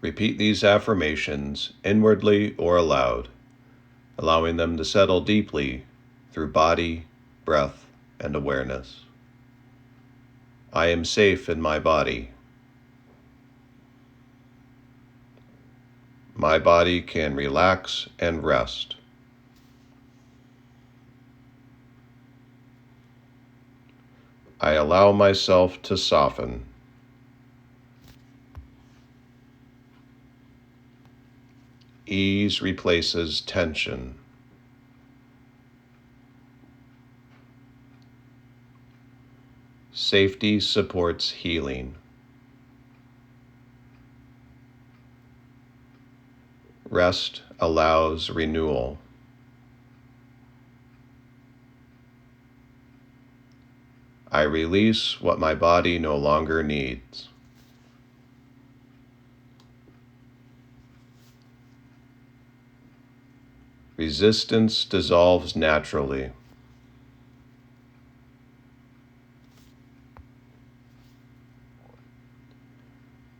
Repeat these affirmations inwardly or aloud, allowing them to settle deeply through body, breath, and awareness. I am safe in my body. My body can relax and rest. I allow myself to soften. Ease replaces tension. Safety supports healing. Rest allows renewal. I release what my body no longer needs. Resistance dissolves naturally.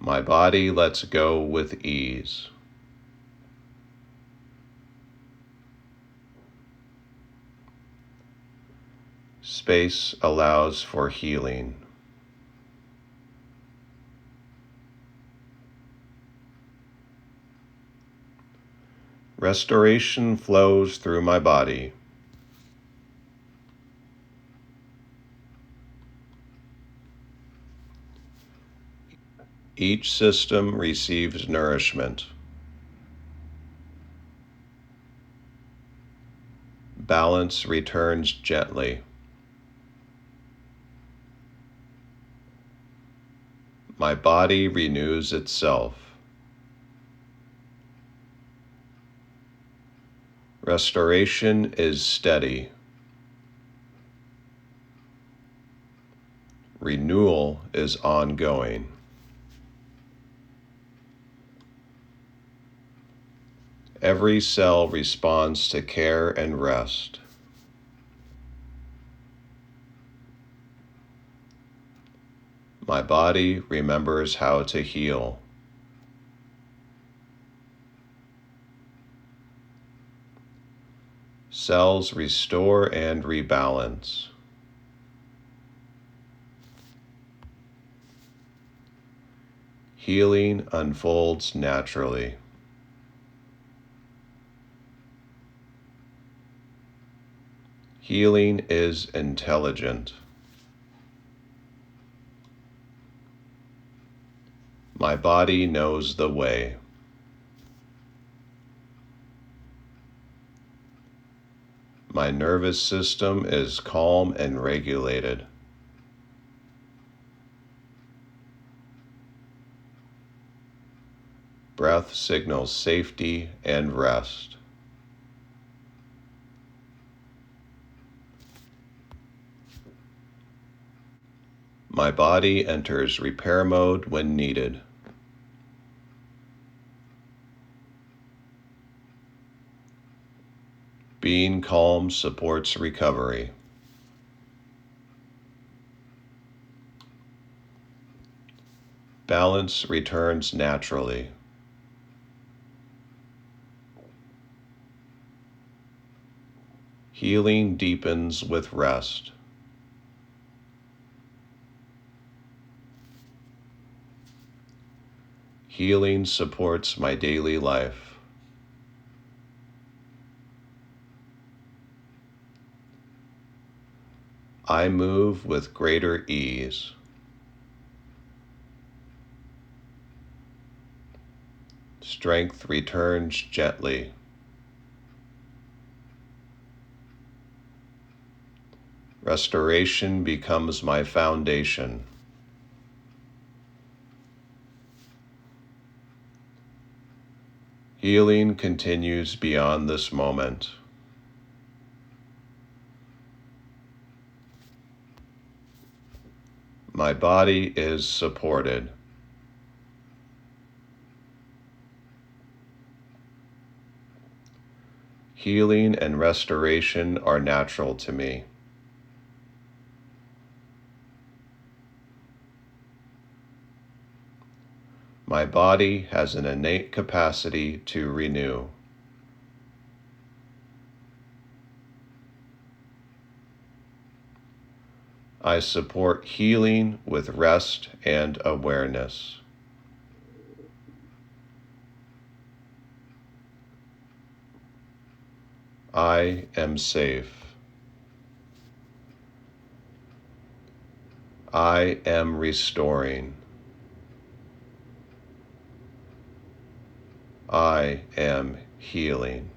My body lets go with ease. Space allows for healing. Restoration flows through my body. Each system receives nourishment. Balance returns gently. My body renews itself. Restoration is steady. Renewal is ongoing. Every cell responds to care and rest. My body remembers how to heal. Cells restore and rebalance. Healing unfolds naturally. Healing is intelligent. My body knows the way. My nervous system is calm and regulated. Breath signals safety and rest. My body enters repair mode when needed. Being calm supports recovery. Balance returns naturally. Healing deepens with rest. Healing supports my daily life. I move with greater ease. Strength returns gently. Restoration becomes my foundation. Healing continues beyond this moment. My body is supported. Healing and restoration are natural to me. My My body has an innate capacity to renew. I support healing with rest and awareness. I am safe. I am restoring. I am healing.